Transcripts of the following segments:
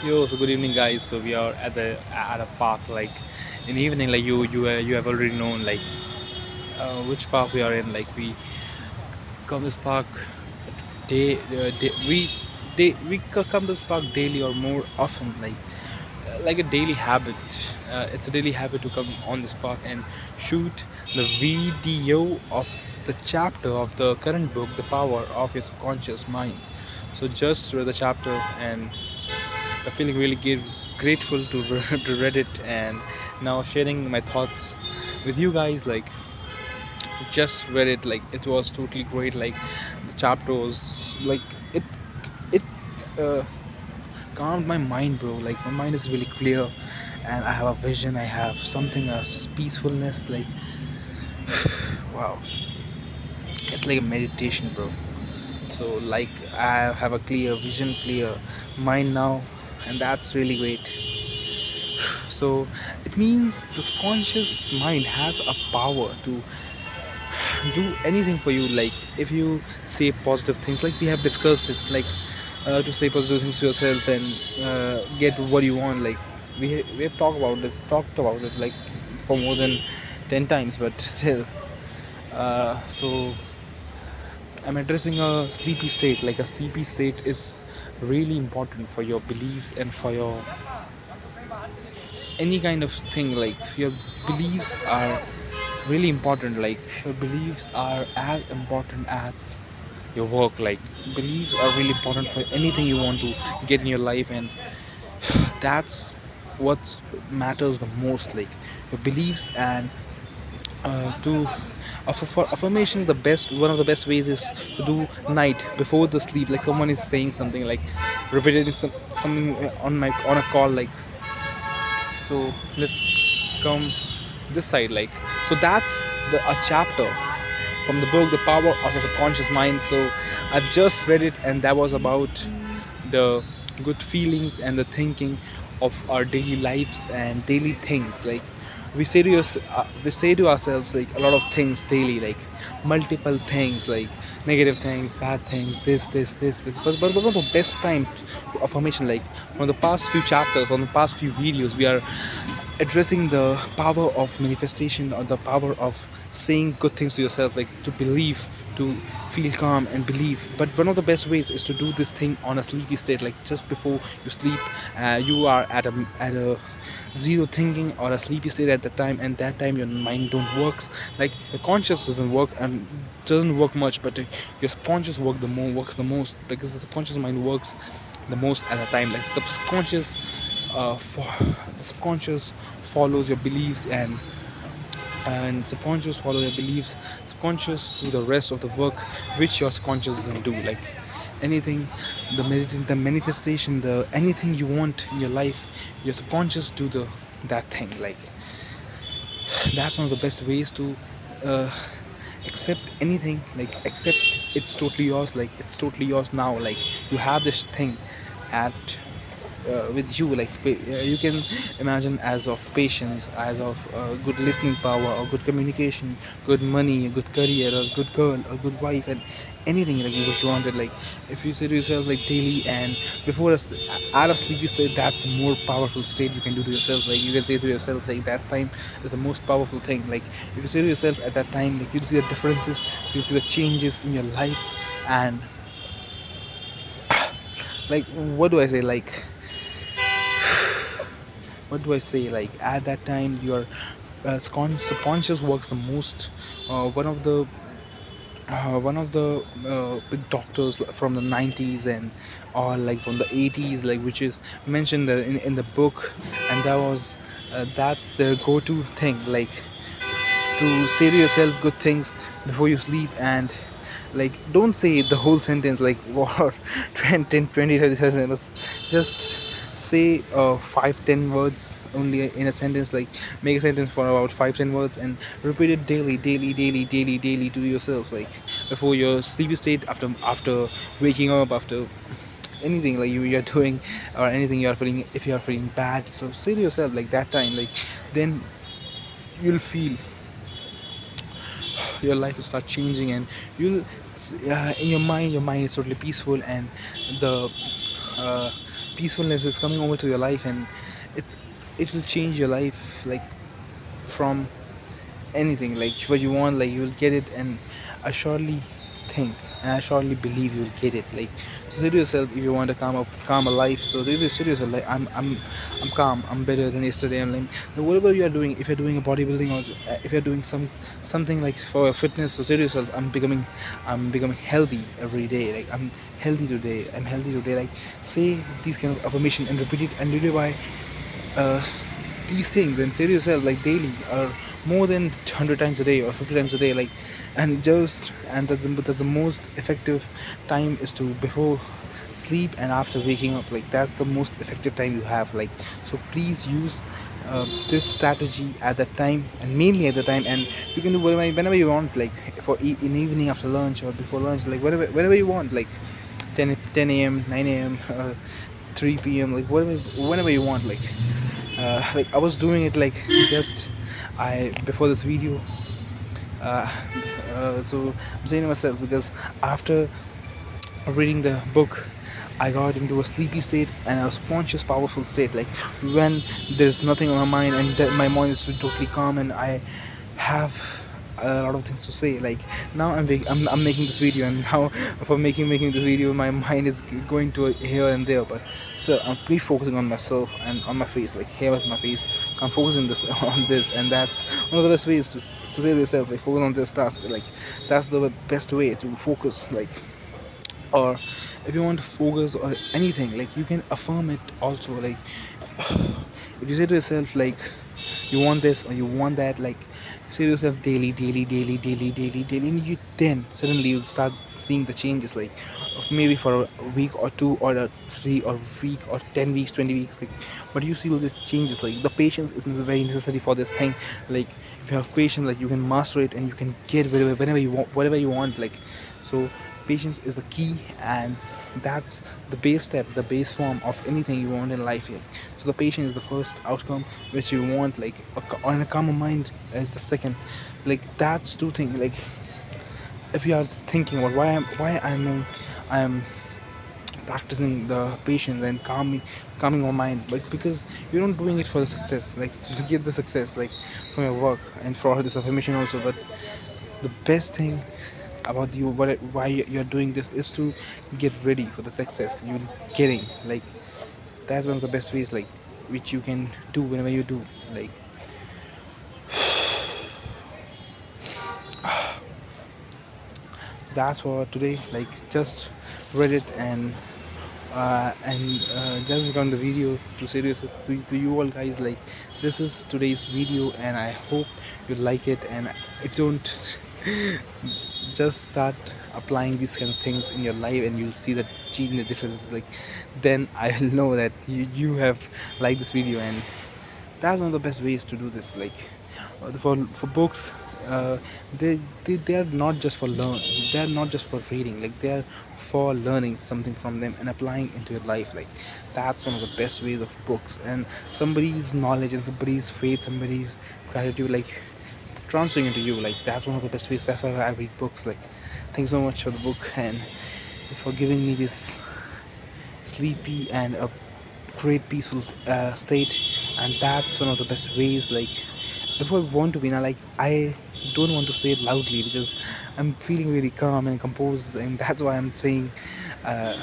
Yo, so good evening, guys. So we are at a park, like in the evening, like you have already known, like which park we are in. Like we come this park day, we come this park daily or more often, like a daily habit. It's a daily habit to come on this park and shoot the video of the chapter of the current book, The Power of Your Subconscious Mind. So just read the chapter and I'm feeling really grateful to to read it, and now sharing my thoughts with you guys. Like just read it, like it was totally great. Like the chapter was like it uh, calmed my mind, bro. Like my mind is really clear, and I have a vision. I have something, a peacefulness. Like wow, it's like a meditation, bro. So like I have a clear vision, clear mind now, and that's really great. So it means the subconscious mind has a power to do anything for you. Like if you say positive things, like we have discussed it, like to say positive things to yourself and get what you want. Like we have talked about it like for more than 10 times, but still. So I'm addressing a sleepy state. Like a sleepy state is really important for your beliefs and for your any kind of thing. Like your beliefs are really important. Like your beliefs are as important as your work. Like beliefs are really important for anything you want to get in your life, and that's what matters the most. Like your beliefs. And to for affirmations, the best one of the best ways is to do night before the sleep. Like someone is saying something, like repeating something on a call. Like so let's come this side. Like so that's a chapter from the book, The Power of the Subconscious Mind. So I just read it, and that was about the good feelings and the thinking of our daily lives and daily things. Like we say to ourselves like a lot of things daily, like multiple things, like negative things, bad things, this. But one of the best time to affirmation, like from the past few chapters, from the past few videos, we are addressing the power of manifestation, or the power of saying good things to yourself, like to believe, to feel calm and believe. But one of the best ways is to do this thing on a sleepy state, like just before you sleep. You are at a zero thinking or a sleepy state at that time, and that time your mind don't works. Like your conscious doesn't work and doesn't work much, but your subconscious works the most, because the subconscious mind works the most at a time. Like the subconscious for the subconscious follows your beliefs, and subconscious follow your beliefs. Subconscious do the rest of the work which your subconscious doesn't do. Like anything, the manifestation, the anything you want in your life, your subconscious do the that thing. Like that's one of the best ways to uh, accept anything. Like accept it's totally yours. Like it's totally yours now. Like you have this thing at with you. Like you can imagine as of patience, as of good listening power, or good communication, good money, a good career, or good girl, or good wife, and anything like what you wanted. Like if you say to yourself like daily and before out of sleepy state, that's the more powerful state you can do to yourself. Like you can say to yourself like that time is the most powerful thing. Like if you say to yourself at that time, like you'll see the differences, you'll see the changes in your life. And like what do I say, like what do I say? Like at that time, your subconscious works the most. One of the big doctors from the 90s, and or like from the 80s, like which is mentioned in the book, and that's their go-to thing. Like to say to yourself good things before you sleep, and like don't say the whole sentence like or 10 10 20 30 seconds. Just say 5 10 words only in a sentence. Like make a sentence for about 5 10 words and repeat it daily to yourself, like before your sleepy state, after waking up, after anything like you're doing, or anything you're feeling. If you're feeling bad, so say to yourself like that time. Like then you'll feel your life will start changing, and you'll in your mind is totally peaceful, and the peacefulness is coming over to your life, and it it will change your life, like from anything like what you want, like you'll get it. And I surely think, and I surely believe you'll get it. Like, so say to yourself, if you want a calmer life, so say to yourself, like, I'm calm, I'm better than yesterday. I'm like, whatever you are doing, if you're doing a bodybuilding, or if you're doing something like for fitness, so say to yourself, I'm becoming healthy every day. Like, I'm healthy today, I'm healthy today. Like, say these kind of affirmation and repeat it, and really by these things, and say to yourself, like, daily, or more than 100 times a day or 50 times a day. Like, and that's the most effective time is to before sleep and after waking up. Like, that's the most effective time you have. Like, so please use this strategy at that time, and mainly at the time. And you can do whenever you want, like in evening after lunch or before lunch, like whenever you want, like 10 a.m, 9 a.m, 3 p.m, like whenever you want. Like I was doing it, like, just I before this video. uh, so I'm saying to myself, because after reading the book, I got into a sleepy state and a conscious powerful state, like when there's nothing on my mind, and that my mind is totally calm, and I have a lot of things to say. Like, now I'm making this video, and now for making this video, my mind is going to here and there, but still I'm pretty focusing on myself and on my face. Like, here is my face, I'm focusing this on this. And that's one of the best ways to say to yourself, like, focus on this task. Like, that's the best way to focus. Like, or if you want to focus or anything, like, you can affirm it also. Like, if you say to yourself, like, you want this or you want that, like, say to yourself daily, daily, daily, daily, daily, daily, and you then suddenly you'll start seeing the changes. Like, maybe for a week or two, or a 3 or week or 10 weeks, 20 weeks, like, but you see all these changes. Like, the patience is very necessary for this thing. Like, if you have patience, like, you can master it, and you can get whenever you want, whatever you want. Like, so patience is the key, and that's the base step, the base form of anything you want in life. Like, so the patience is the first outcome which you want. Like, on a calmer mind is the second. Like, that's two things. Like, if you are thinking about why I'm practicing the patience and calming my mind, like, because you're not doing it for the success, like, to get the success, like, from your work and for this affirmation also. But the best thing about you, why you're doing this, is to get ready for the success you're getting. Like, that's one of the best ways, like, which you can do whenever you do. Like, that's for today. Like, just read it, and just become the video to say this to you all guys. Like, this is today's video, and I hope you like it. And if you don't, just start applying these kind of things in your life, and you'll see the change in the difference. Like, then I'll know that you have liked this video. And that's one of the best ways to do this. Like, for books, uh, they are not just for learn, they are not just for reading. Like, they are for learning something from them and applying into your life. Like, that's one of the best ways of books, and somebody's knowledge and somebody's faith, somebody's gratitude, like, transferring into you. Like, that's one of the best ways. That's why I read books. Like, thanks so much for the book, and for giving me this sleepy and a great peaceful state. And that's one of the best ways. Like, if I want to be now, like, I don't want to say it loudly, because I'm feeling really calm and composed, and that's why I'm saying uh,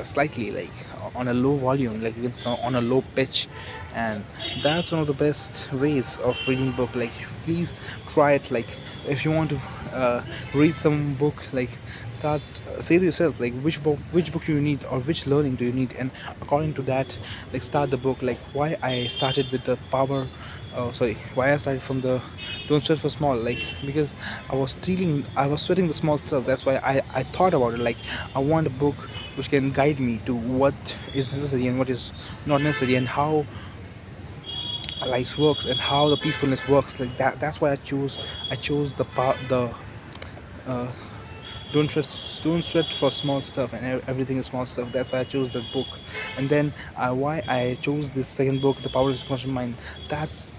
slightly, like, on a low volume, like, you can start on a low pitch. And that's one of the best ways of reading book. Like, please try it. Like, if you want to read some book, like, start say to yourself, like, which book you need, or which learning do you need, and according to that, like, start the book. Like, why I started with the power, why I started from the don't sweat for small, like, because I was sweating the small stuff. That's why I thought about it. Like, I want a book which can guide me to what is necessary and what is not necessary, and how life works, and how the peacefulness works. Like, that's why I chose the uh, don't sweat for small stuff, and everything is small stuff. That's why I chose that book. And then why I chose this second book, The Power of Subconscious Mind. That's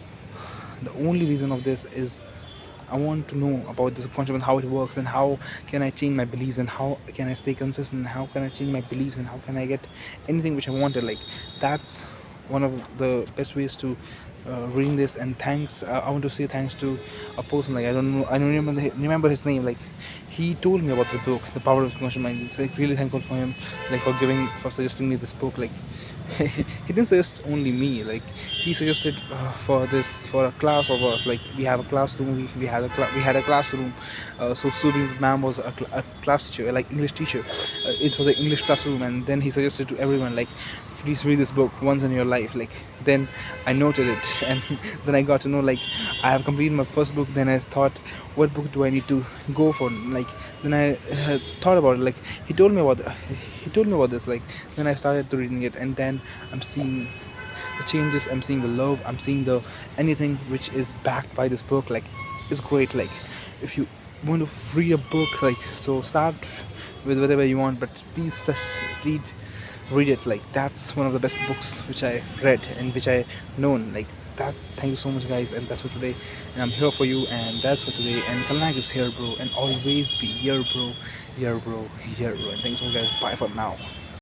the only reason of this is I want to know about the subconscious mind, how it works, and how can I change my beliefs, and how can I stay consistent, and how can I change my beliefs, and how can I get anything which I wanted. Like that's one of the best ways to reading this. And thanks, I want to say thanks to a person, like I don't remember his name. Like he told me about the book, The Power of Subconscious Mind. It's like really thankful for him, like for suggesting me this book. Like he didn't suggest only me, like he suggested for this, for a class of us. Like we have a classroom, we had a classroom. So Subin ma'am was a class teacher, like English teacher. It was an English classroom, and then he suggested to everyone, like please read this book once in your life. Like then I noted it, and then I got to know, like I have completed my first book. Then I thought, what book do I need to go for? Like then I thought about it. Like he told me about he told me about this. Like then I started to reading it, and then I'm seeing the changes, I'm seeing the love, I'm seeing the anything which is backed by this book. Like it's great. Like if you want to read a book, like so start with whatever you want, but please read it. Like that's one of the best books which I read and which I known. Like that's, thank you so much guys, and that's for today. And I'm here for you, and that's for today. And Kalnak is here, bro, and always be here, bro, here, bro, here, bro. And thanks so much guys, bye for now.